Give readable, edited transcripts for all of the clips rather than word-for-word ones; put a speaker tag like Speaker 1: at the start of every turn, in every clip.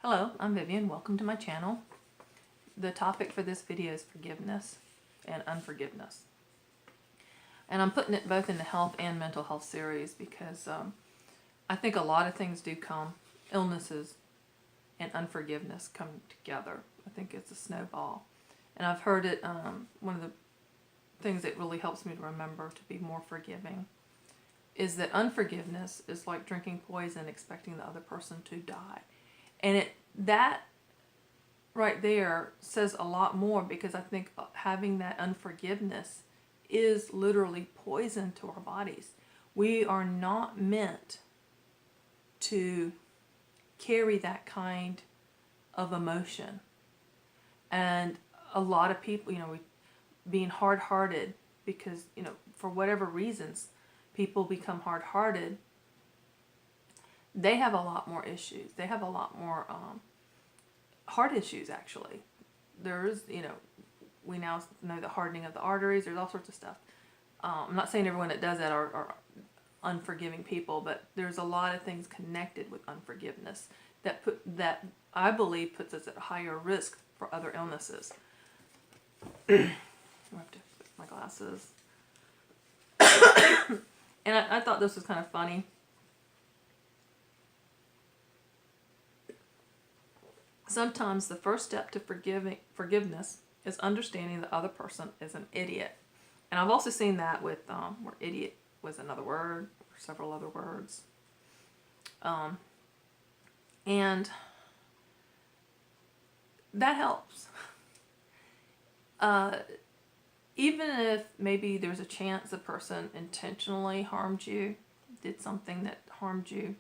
Speaker 1: Hello, I'm Vivian. Welcome to my channel. The topic for this video is forgiveness and unforgiveness. And I'm putting it both in the health and mental health series because I think a lot of things do come, illnesses and unforgiveness come together. I think it's a snowball. And I've heard it, one of the things that really helps me to remember to be more forgiving is that unforgiveness is like drinking poison expecting the other person to die. And that right there says a lot more, because I think having that unforgiveness is literally poison to our bodies. We are not meant to carry that kind of emotion. And a lot of people, being hard-hearted because, for whatever reasons, people become hard-hearted. They have a lot more issues. They have a lot more heart issues, actually. There's, we now know the hardening of the arteries. There's all sorts of stuff. I'm not saying everyone that does that are unforgiving people, but there's a lot of things connected with unforgiveness that I believe puts us at a higher risk for other illnesses. I have to fix my glasses. And I thought this was kind of funny. Sometimes the first step to forgiveness is understanding the other person is an idiot. And I've also seen that with where idiot was another word, or several other words. And that helps. Even if maybe there's a chance a person intentionally harmed you, did something that harmed you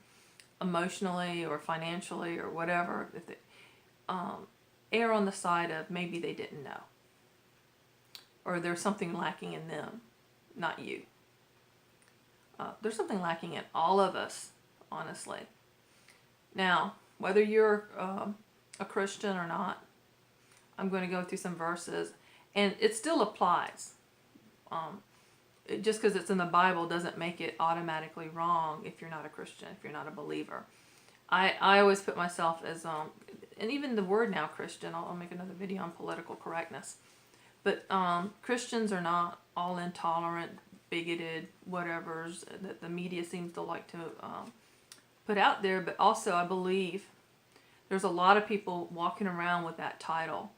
Speaker 1: emotionally or financially or whatever, if it, err on the side of maybe they didn't know, or there's something lacking in them, not you. There's something lacking in all of us, honestly. Now, whether you're a Christian or not, I'm going to go through some verses, and it still applies. Just because it's in the Bible doesn't make it automatically wrong if you're not a Christian, if you're not a believer. I always put myself as, and even the word now, Christian, I'll make another video on political correctness. But Christians are not all intolerant, bigoted, whatevers that the media seems to like to put out there. But also I believe there's a lot of people walking around with that title.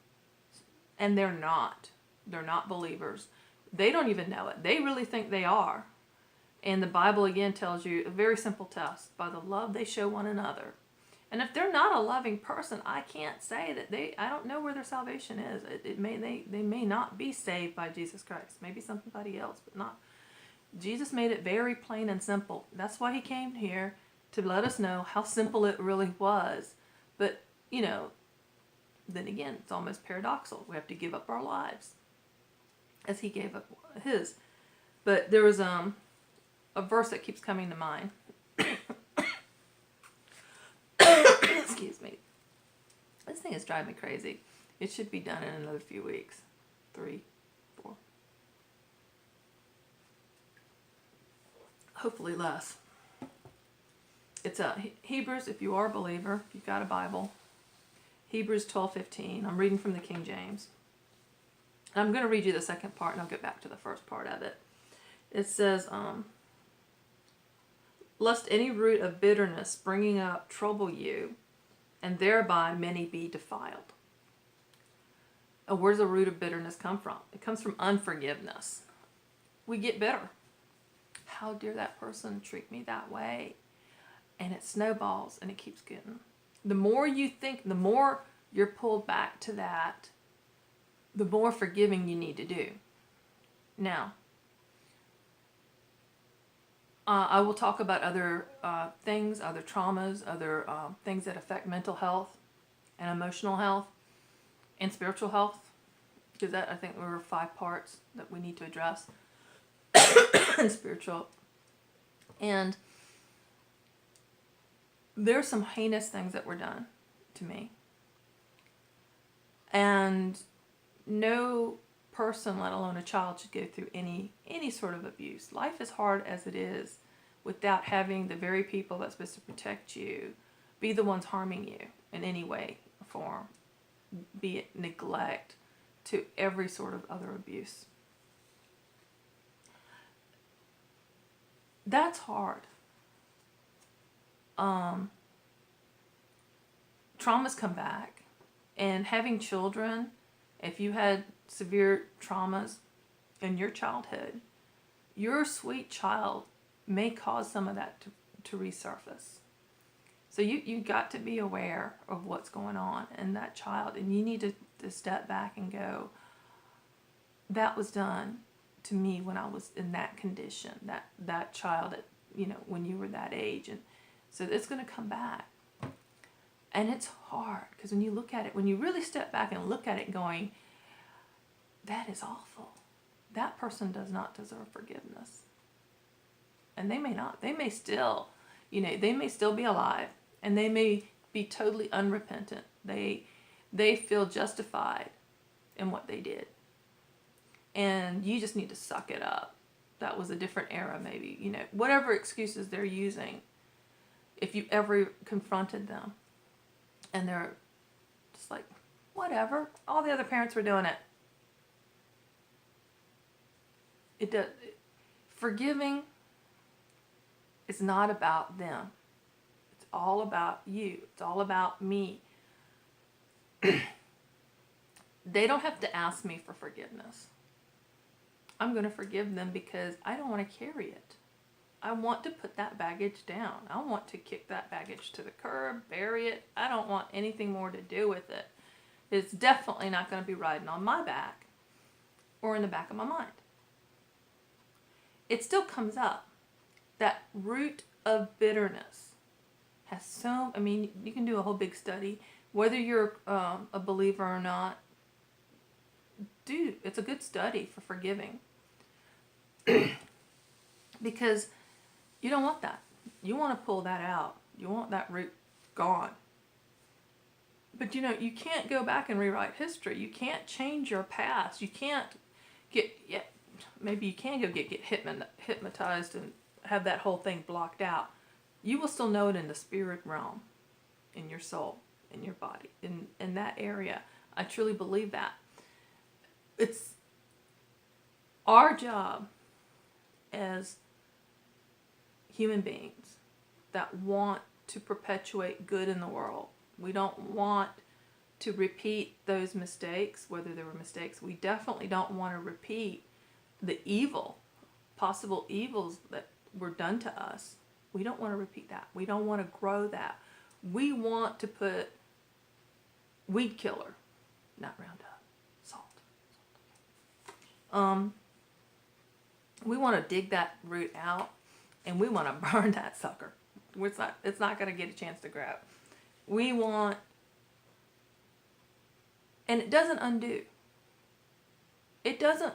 Speaker 1: And they're not. They're not believers. They don't even know it. They really think they are. And the Bible again tells you a very simple test: by the love they show one another. And if they're not a loving person, I can't say that I don't know where their salvation is. They may not be saved by Jesus Christ. Maybe somebody else, but not. Jesus made it very plain and simple. That's why he came here, to let us know how simple it really was. But, then again, it's almost paradoxical. We have to give up our lives as he gave up his. But there was a verse that keeps coming to mind. Excuse me. This thing is driving me crazy. It should be done in another few weeks. 3, 4. Hopefully less. It's Hebrews, if you are a believer, if you've got a Bible. Hebrews 12:15. I'm reading from the King James. I'm going to read you the second part, and I'll get back to the first part of it. It says, lest any root of bitterness springing up trouble you, and thereby many be defiled. Where does the root of bitterness come from? It comes from unforgiveness. We get bitter. How dare that person treat me that way? And it snowballs, and it keeps getting. The more you think, the more you're pulled back to that, the more forgiving you need to do. Now, I will talk about other things, other traumas, other things that affect mental health and emotional health and spiritual health, because I think there are 5 parts that we need to address in spiritual. And there's some heinous things that were done to me. And no person, let alone a child, should go through any sort of abuse. Life is hard as it is, without having the very people that's supposed to protect you be the ones harming you. in any way or form, be it neglect to every sort of other abuse. That's hard. Traumas come back, and having children, if you had severe traumas in your childhood, your sweet child may cause some of that to resurface. So you got to be aware of what's going on in that child, and you need to step back and go, that was done to me when I was in that condition, that child at, when you were that age. And so it's going to come back. And it's hard, because when you look at it, when you really step back and look at it going, that is awful. That person does not deserve forgiveness. And they may not. They may still, they may still be alive, and they may be totally unrepentant. They feel justified in what they did. And you just need to suck it up. That was a different era, maybe. Whatever excuses they're using, if you ever confronted them, and they're just like, whatever, all the other parents were doing it. It does. Forgiving is not about them. It's all about you. It's all about me. They don't have to ask me for forgiveness. I'm going to forgive them because I don't want to carry it. I want to put that baggage down. I want to kick that baggage to the curb, bury it. I don't want anything more to do with it. It's definitely not going to be riding on my back or in the back of my mind. It still comes up. That root of bitterness has you can do a whole big study. Whether you're a believer or not, it's a good study for forgiving. Because you don't want that. You want to pull that out. You want that root gone. But you can't go back and rewrite history. You can't change your past. You can't maybe you can get hypnotized and have that whole thing blocked out. You will still know it in the spirit realm, in your soul, in your body, in that area. I truly believe that. It's our job as human beings that want to perpetuate good in the world. We don't want to repeat those mistakes, whether they were mistakes. We definitely don't want to repeat the possible evils that were done to us. We don't want to repeat that. We don't want to grow that. We want to put weed killer, not Roundup, salt. We want to dig that root out, and we want to burn that sucker. It's not going to get a chance to grow. We want, and it doesn't undo. It doesn't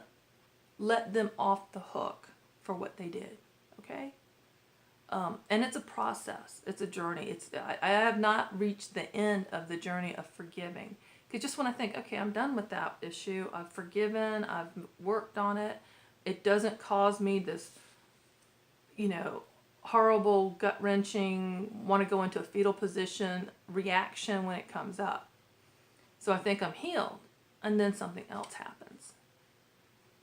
Speaker 1: let them off the hook for what they did, okay? And it's a process. It's a journey. I have not reached the end of the journey of forgiving. Because just when I think, okay, I'm done with that issue, I've forgiven, I've worked on it, it doesn't cause me this, horrible, gut-wrenching, want to go into a fetal position reaction when it comes up. So I think I'm healed, and then something else happens.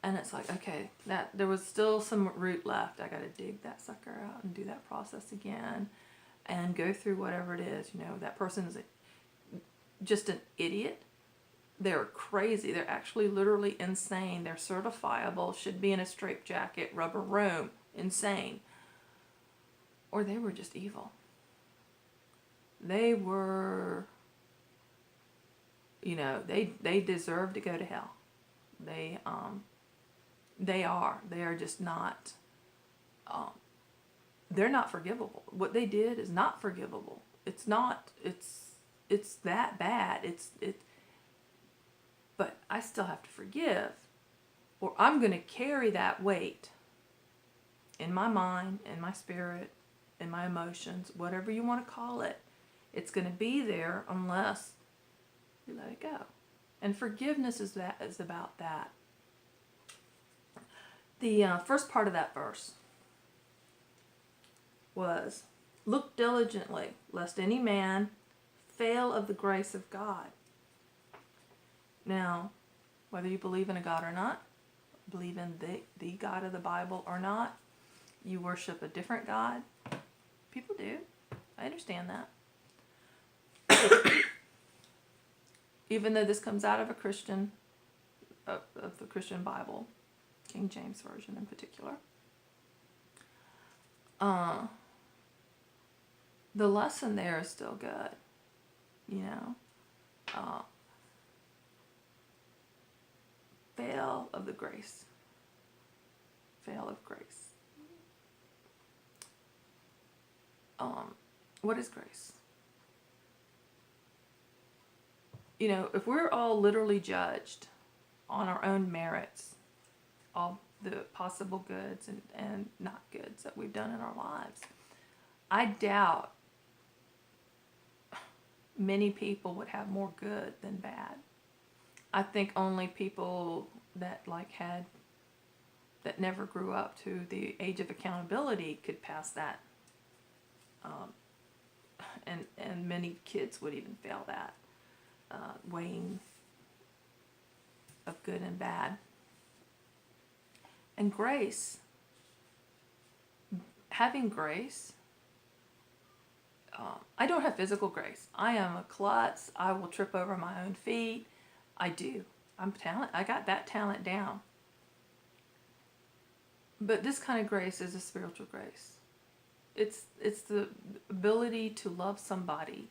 Speaker 1: And it's like, okay, there was still some root left. I got to dig that sucker out and do that process again and go through whatever it is. That person is just an idiot. They're crazy. They're actually literally insane. They're certifiable, should be in a straitjacket, rubber room, insane. Or they were just evil. They were, they deserve to go to hell. They are just not, they're not forgivable. What they did is not forgivable. It's that bad. But I still have to forgive, or I'm going to carry that weight in my mind, in my spirit, in my emotions, whatever you want to call it. It's going to be there unless you let it go. And forgiveness is about that. The first part of that verse was, look diligently, lest any man fail of the grace of God. Now, whether you believe in a God or not, believe in the God of the Bible or not, you worship a different God. People do. I understand that. Even though this comes out of a Christian, of the Christian Bible, King James Version in particular. The lesson there is still good, you know. Fail of the grace. Fail of grace. What is grace? You know, if we're all literally judged on our own merits, all the possible goods and not goods that we've done in our lives, I doubt many people would have more good than bad. I think only people that that never grew up to the age of accountability could pass that. And many kids would even fail that weighing of good and bad. And grace, having grace, I don't have physical grace. I am a klutz. I will trip over my own feet. I do. I got that talent down. But this kind of grace is a spiritual grace. It's the ability to love somebody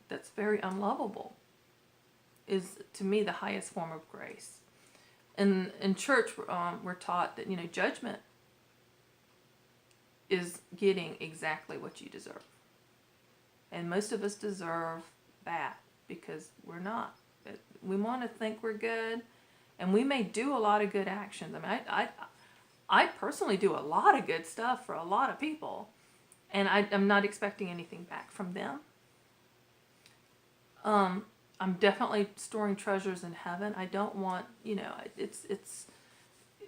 Speaker 1: that's very unlovable is, to me, the highest form of grace. In church, we're taught that, you know, judgment is getting exactly what you deserve. And most of us deserve that because we're not. We want to think we're good, and we may do a lot of good actions. I mean, I personally do a lot of good stuff for a lot of people, and I'm not expecting anything back from them. I'm definitely storing treasures in heaven. I don't want, you know, it's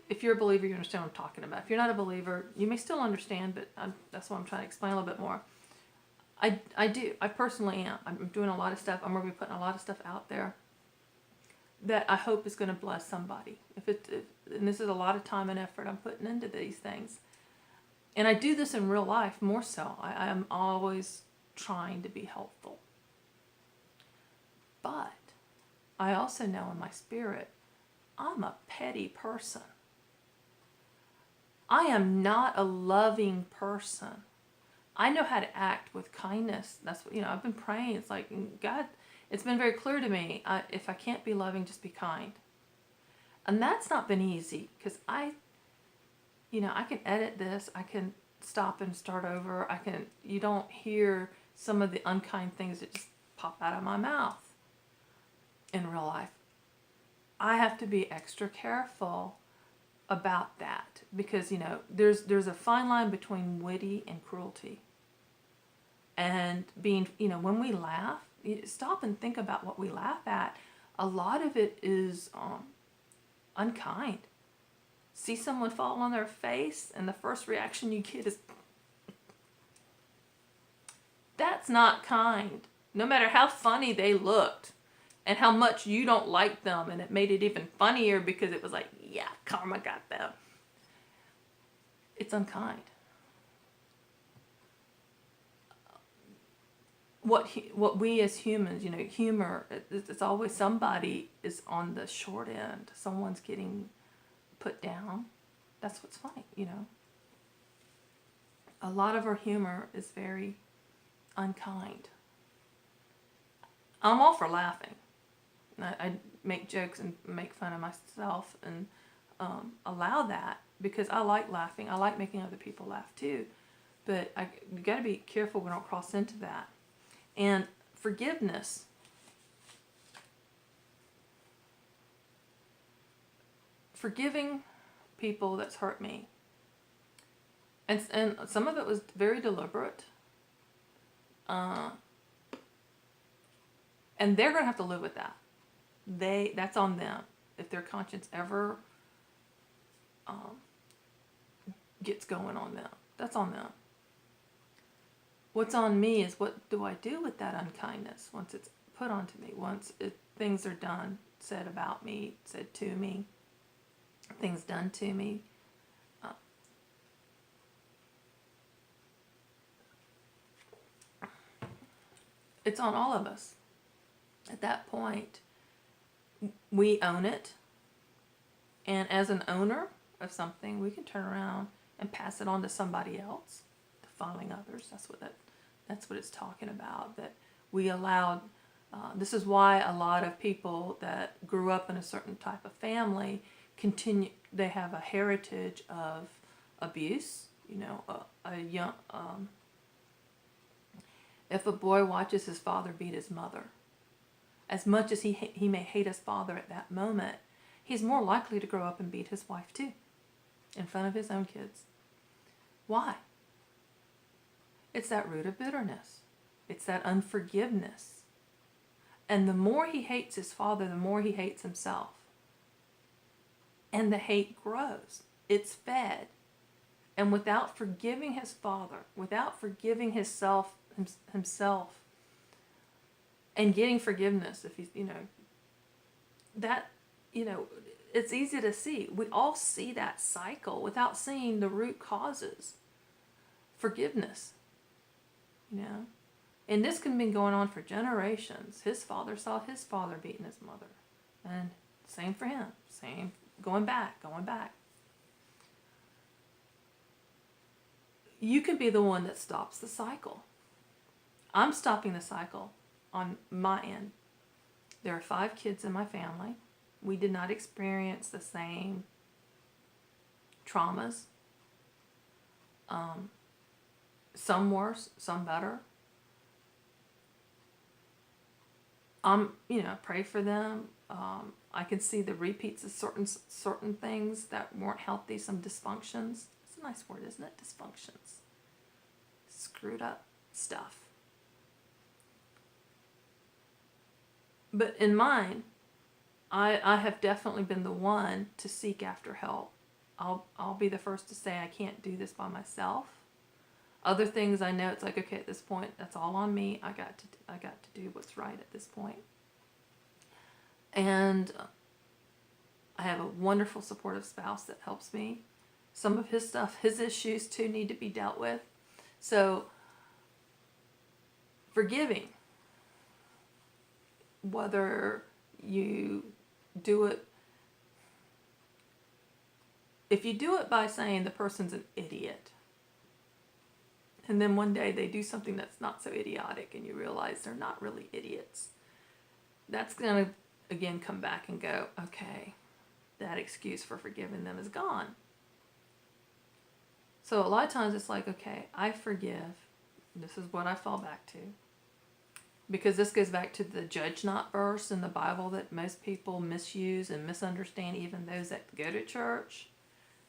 Speaker 1: if you're a believer, you understand what I'm talking about. If you're not a believer, you may still understand, but that's what I'm trying to explain a little bit more. I do. I personally am. I'm doing a lot of stuff. I'm going to be putting a lot of stuff out there that I hope is going to bless somebody. And this is a lot of time and effort I'm putting into these things. And I do this in real life more so. I am always trying to be helpful. But I also know in my spirit, I'm a petty person. I am not a loving person. I know how to act with kindness. That's what, you know, I've been praying. It's like, God, it's been very clear to me, if I can't be loving, just be kind. And that's not been easy because I can edit this. I can stop and start over. You don't hear some of the unkind things that just pop out of my mouth in real life. I have to be extra careful about that because, you know, there's a fine line between witty and cruelty. And being, you know, when we laugh, stop and think about what we laugh at. A lot of it is unkind. See someone fall on their face and the first reaction you get is, that's not kind. No matter how funny they looked and how much you don't like them, and it made it even funnier because it was like, yeah, karma got them. It's unkind. What we as humans, you know, humor, it's always somebody is on the short end. Someone's getting put down. That's what's funny, you know. A lot of our humor is very unkind. I'm all for laughing. I make jokes and make fun of myself and allow that because I like laughing. I like making other people laugh too. But you got to be careful we don't cross into that. And forgiveness. Forgiving people that's hurt me. And some of it was very deliberate. And they're going to have to live with that. That's on them. If their conscience ever gets going on them, that's on them. What's on me is what do I do with that unkindness once it's put onto me, things are done, said about me, said to me, things done to me. It's on all of us. At that point, we own it. And as an owner of something, we can turn around and pass it on to somebody else, defiling others. That's what it's talking about. That we allowed. This is why a lot of people that grew up in a certain type of family continue. They have a heritage of abuse. A young. If a boy watches his father beat his mother, as much as he may hate his father at that moment, he's more likely to grow up and beat his wife too, in front of his own kids. Why? It's that root of bitterness. It's that unforgiveness. And the more he hates his father, the more he hates himself. And the hate grows. It's fed. And without forgiving his father, without forgiving himself, and getting forgiveness, if he's, that, it's easy to see. We all see that cycle without seeing the root causes. Forgiveness, and this can be going on for generations. His father saw his father beating his mother, and same for him, same, going back. You can be the one that stops the cycle. I'm stopping the cycle on my end. There are 5 kids in my family. We did not experience the same traumas. Some worse, some better. Pray for them. I can see the repeats of certain things that weren't healthy, some dysfunctions. It's a nice word, isn't it? Dysfunctions. Screwed up stuff. But in mine, I have definitely been the one to seek after help. I'll be the first to say I can't do this by myself. Other things I know, it's like, okay, at this point, that's all on me. I got to do what's right at this point. And I have a wonderful supportive spouse that helps me. Some of his stuff, his issues too, need to be dealt with. So forgiving, whether you do it, if you do it by saying the person's an idiot, and then one day they do something that's not so idiotic and you realize they're not really idiots, that's going to again come back and go, okay, that excuse for forgiving them is gone. So a lot of times it's like, okay, I forgive. This is what I fall back to. Because this goes back to the judge not verse in the Bible that most people misuse and misunderstand, even those that go to church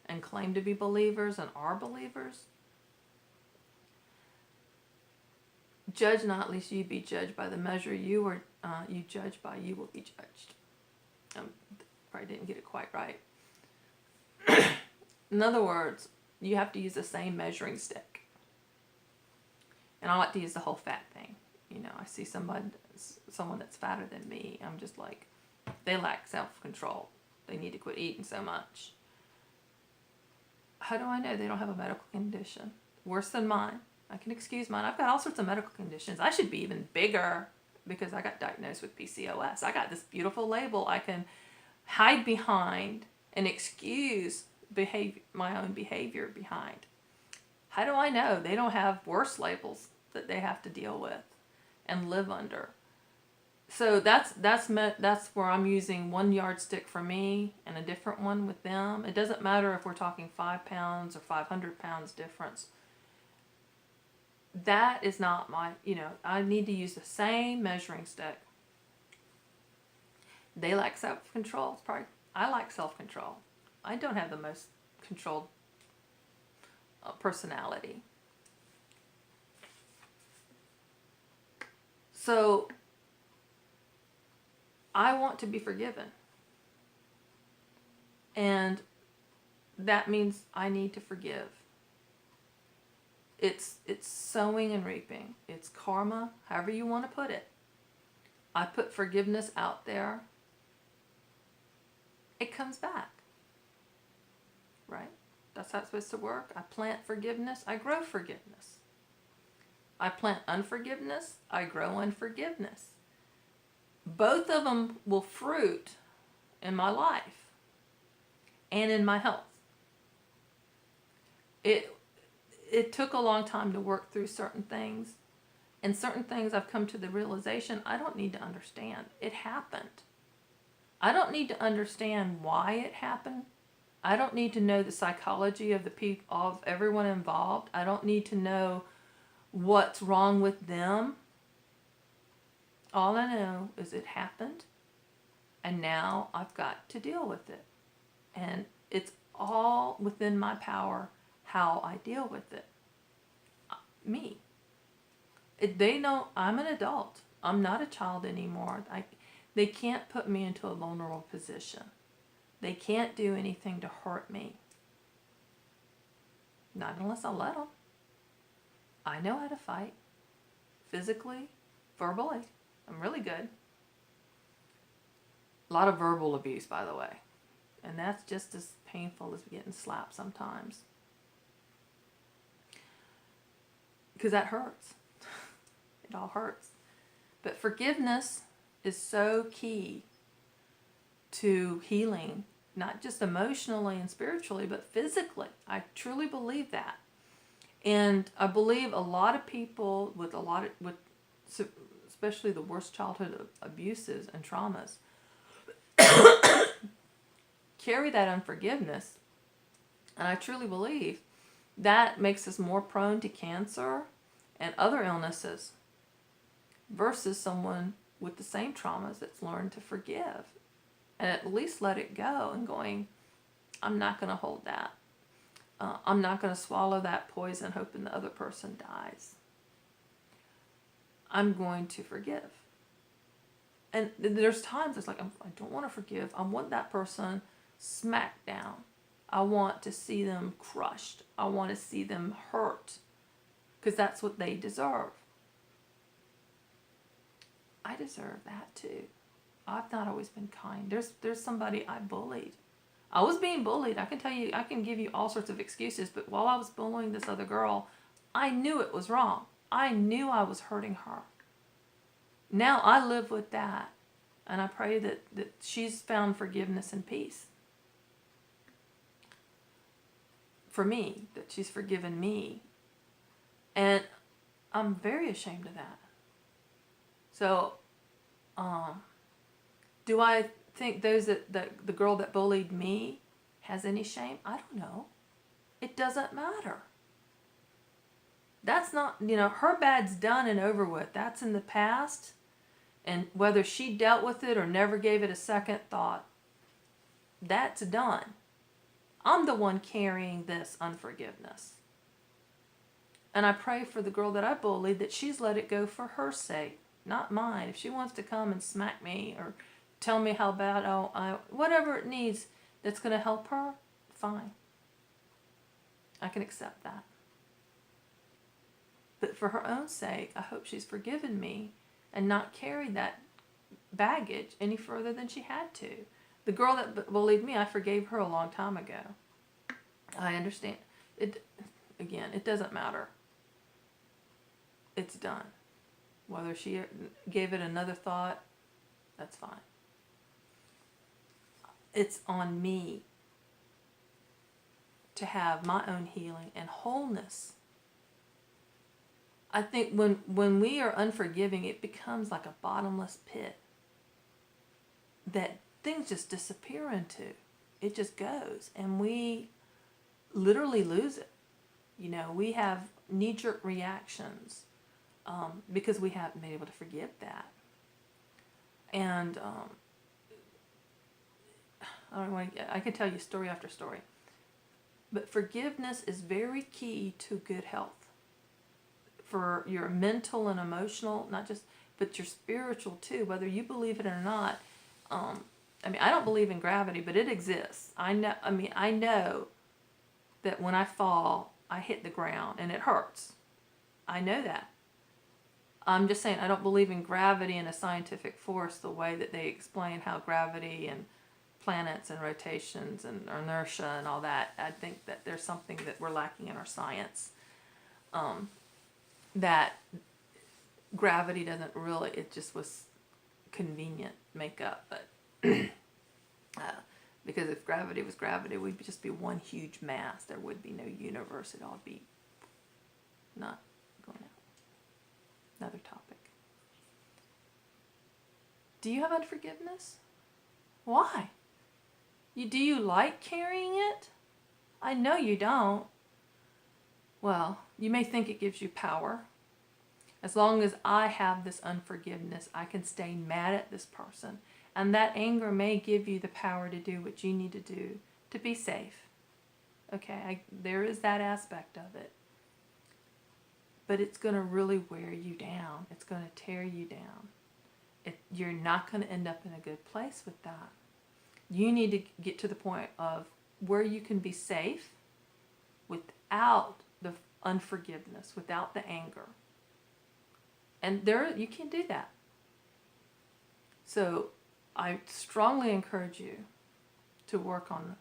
Speaker 1: and claim to be believers and are believers. Judge not, lest you be judged by the measure you judge by, you will be judged. Probably didn't get it quite right. In other words, you have to use the same measuring stick. And I like to use the whole fat thing. I see someone that's fatter than me. I'm just like, they lack self-control. They need to quit eating so much. How do I know they don't have a medical condition worse than mine? I can excuse mine. I've got all sorts of medical conditions. I should be even bigger because I got diagnosed with PCOS. I got this beautiful label I can hide behind and excuse my own behavior behind. How do I know they don't have worse labels that they have to deal with and live under? So that's where I'm using one yardstick for me and a different one with them. It doesn't matter if we're talking 5 pounds or 500 pounds difference. That is not my, I need to use the same measuring stick. They lack self-control. I lack self-control. I don't have the most controlled personality. So I want to be forgiven. And that means I need to forgive. It's sowing and reaping. It's karma, however you want to put it. I put forgiveness out there. It comes back. Right? That's how it's supposed to work. I plant forgiveness, I grow forgiveness. I plant unforgiveness, I grow unforgiveness. Both of them will fruit in my life and in my health. It took a long time to work through certain things. And certain things I've come to the realization I don't need to understand. It happened. I don't need to understand why it happened. I don't need to know the psychology of the people, of everyone involved. I don't need to know what's wrong with them. All I know is it happened, and now I've got to deal with it. And it's all within my power how I deal with it. Me. They know I'm an adult. I'm not a child anymore. They can't put me into a vulnerable position. They can't do anything to hurt me. Not unless I let them. I know how to fight. Physically, verbally. I'm really good. A lot of verbal abuse, by the way. And that's just as painful as getting slapped sometimes. Because that hurts. It all hurts. But forgiveness is so key to healing, not just emotionally and spiritually, but physically. I truly believe that. And I believe a lot of people with especially the worst childhood abuses and traumas, carry that unforgiveness. And I truly believe that makes us more prone to cancer and other illnesses versus someone with the same traumas that's learned to forgive and at least let it go and going, I'm not going to hold that. I'm not going to swallow that poison hoping the other person dies. I'm going to forgive. And there's times it's like, I don't want to forgive. I want that person smacked down. I want to see them crushed. I want to see them hurt because that's what they deserve. I deserve that too. I've not always been kind. There's somebody I bullied. I was being bullied. I can tell you, I can give you all sorts of excuses, but while I was bullying this other girl, I knew it was wrong. I knew I was hurting her. Now I live with that, and I pray that she's found forgiveness and peace. For me, that she's forgiven me. And I'm very ashamed of that. So, do I think those that the girl that bullied me has any shame? I don't know. It doesn't matter. That's not, her bad's done and over with. That's in the past. And whether she dealt with it or never gave it a second thought, that's done. I'm the one carrying this unforgiveness. And I pray for the girl that I bullied that she's let it go for her sake, not mine. If she wants to come and smack me or tell me how bad, whatever it needs that's going to help her, fine. I can accept that. But for her own sake, I hope she's forgiven me and not carried that baggage any further than she had to. The girl that bullied me, I forgave her a long time ago. I understand. It doesn't matter. It's done. Whether she gave it another thought, that's fine. It's on me to have my own healing and wholeness. I think when we are unforgiving, it becomes like a bottomless pit that things just disappear into. It just goes, and we literally lose it. We have knee-jerk reactions because we haven't been able to forgive that. And I can tell you story after story. But forgiveness is very key to good health. For your mental and emotional, but your spiritual too, whether you believe it or not. I don't believe in gravity, but it exists. I know that when I fall, I hit the ground and it hurts. I know that. I'm just saying I don't believe in gravity and a scientific force the way that they explain how gravity and planets and rotations and inertia and all that. I think that there's something that we're lacking in our science. That gravity doesn't really, it just was convenient makeup, but because if gravity was gravity, we'd just be one huge mass. There would be no universe. It'd all be not going out. Another topic. Do you have unforgiveness? Why? Do you like carrying it? I know you don't. Well, you may think it gives you power. As long as I have this unforgiveness, I can stay mad at this person. And that anger may give you the power to do what you need to do to be safe. Okay, there is that aspect of it. But it's going to really wear you down. It's going to tear you down. You're not going to end up in a good place with that. You need to get to the point of where you can be safe without the unforgiveness, without the anger. And you can do that. So I strongly encourage you to work on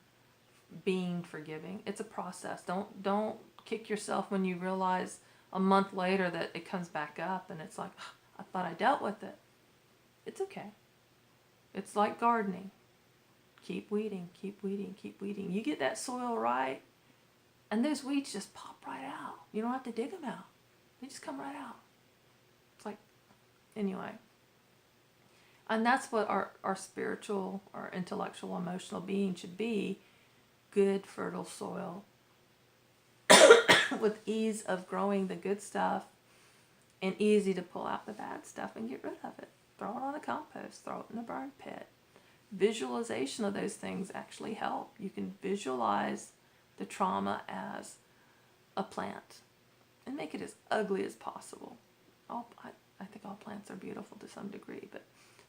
Speaker 1: being forgiving. It's a process. Don't kick yourself when you realize a month later that it comes back up and it's like, I thought I dealt with it. It's okay. It's like gardening. Keep weeding, keep weeding, keep weeding. You get that soil right, and those weeds just pop right out. You don't have to dig them out. They just come right out. It's like, anyway. And that's what our spiritual, our intellectual, emotional being should be. Good, fertile soil with ease of growing the good stuff and easy to pull out the bad stuff and get rid of it. Throw it on the compost, throw it in the burn pit. Visualization of those things actually help. You can visualize the trauma as a plant and make it as ugly as possible. I think all plants are beautiful to some degree, but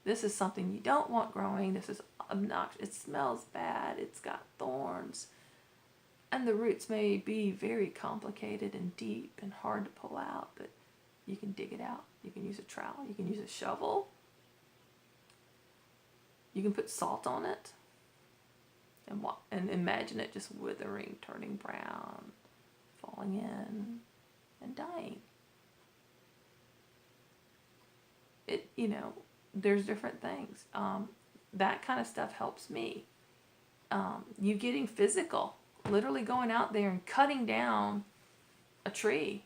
Speaker 1: this is something you don't want growing. This is obnoxious. It smells bad. It's got thorns. And the roots may be very complicated and deep and hard to pull out, but you can dig it out. You can use a trowel. You can use a shovel. You can put salt on it and imagine it just withering, turning brown, falling in, and dying. There's different things. That kind of stuff helps me. You getting physical, literally going out there and cutting down a tree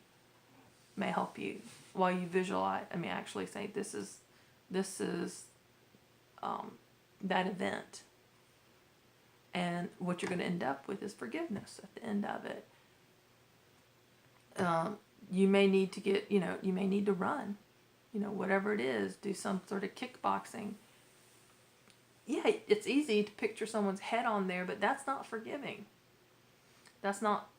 Speaker 1: may help you while you visualize. Actually say this is that event. And what you're going to end up with is forgiveness at the end of it. You may need to you may need to run, whatever it is, do some sort of kickboxing. Yeah, it's easy to picture someone's head on there, but that's not forgiving. That's not,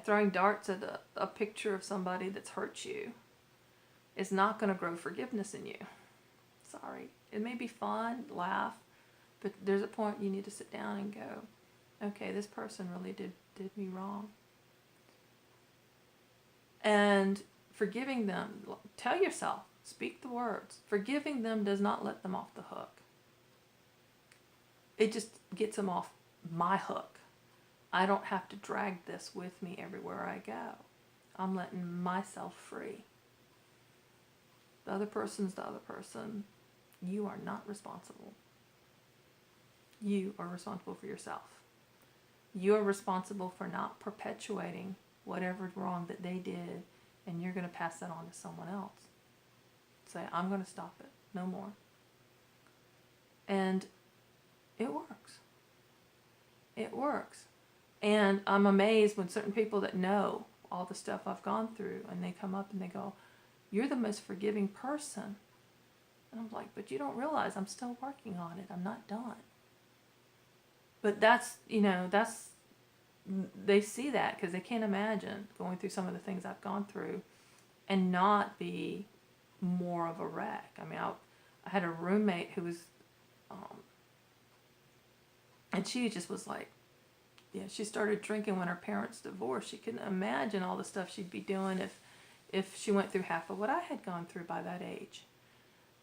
Speaker 1: throwing darts at a picture of somebody that's hurt you is not going to grow forgiveness in you. Sorry. It may be fun, laugh, but there's a point you need to sit down and go, okay, this person really did me wrong. And forgiving them, tell yourself, speak the words. Forgiving them does not let them off the hook. It just gets them off my hook. I don't have to drag this with me everywhere I go. I'm letting myself free. The other person's the other person. You are not responsible. You are responsible for yourself. You are responsible for not perpetuating whatever wrong that they did, and you're going to pass that on to someone else. Say, I'm going to stop it. No more. And it works. It works. And I'm amazed when certain people that know all the stuff I've gone through, and they come up and they go, you're the most forgiving person. And I'm like, but you don't realize I'm still working on it. I'm not done. But they see that because they can't imagine going through some of the things I've gone through and not be more of a wreck. I had a roommate who was, and she just was like she started drinking when her parents divorced. She couldn't imagine all the stuff she'd be doing if she went through half of what I had gone through by that age.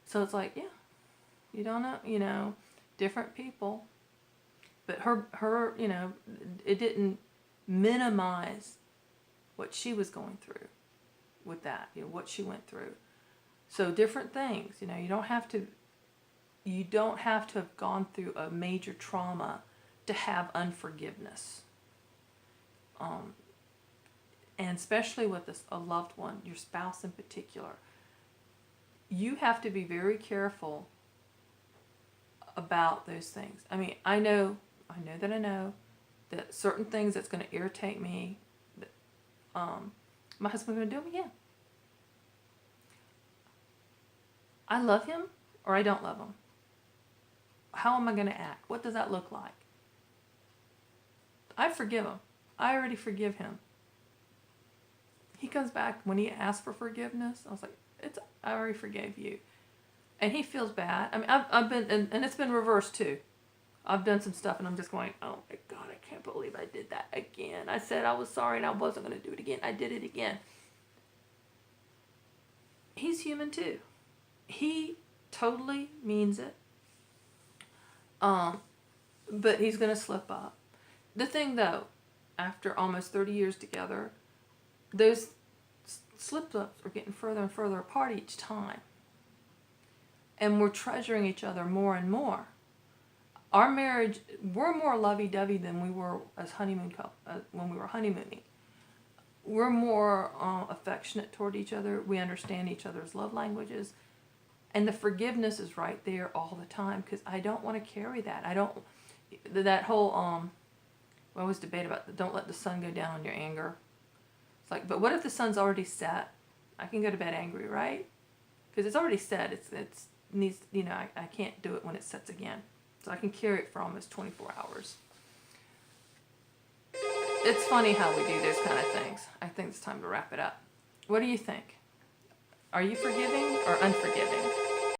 Speaker 1: So it's like, yeah, you don't know, different people. But her, it didn't minimize what she was going through with that, what she went through. So different things, you don't have to have gone through a major trauma to have unforgiveness. And especially with a loved one, your spouse in particular, you have to be very careful about those things. I mean, I know that certain things that's going to irritate me, that, my husband's going to do them again. I love him or I don't love him. How am I going to act? What does that look like? I forgive him. I already forgive him. He comes back when he asks for forgiveness. I was like, I already forgave you. And he feels bad. I mean, I've been, and it's been reversed too. I've done some stuff and I'm just going, oh my God, I can't believe I did that again. I said I was sorry and I wasn't going to do it again. I did it again. He's human too. He totally means it. But he's going to slip up. The thing though, after almost 30 years together, those slip-ups are getting further and further apart each time. And we're treasuring each other more and more. Our marriage, we're more lovey-dovey than we were as when we were honeymooning. We're more affectionate toward each other. We understand each other's love languages. And the forgiveness is right there all the time because I don't want to carry that. That whole, we always debate about don't let the sun go down on your anger. It's like, but what if the sun's already set? I can go to bed angry, right? Because it's already set. It's needs, I can't do it when it sets again. So I can carry it for almost 24 hours. It's funny how we do those kind of things. I think it's time to wrap it up. What do you think? Are you forgiving or unforgiving?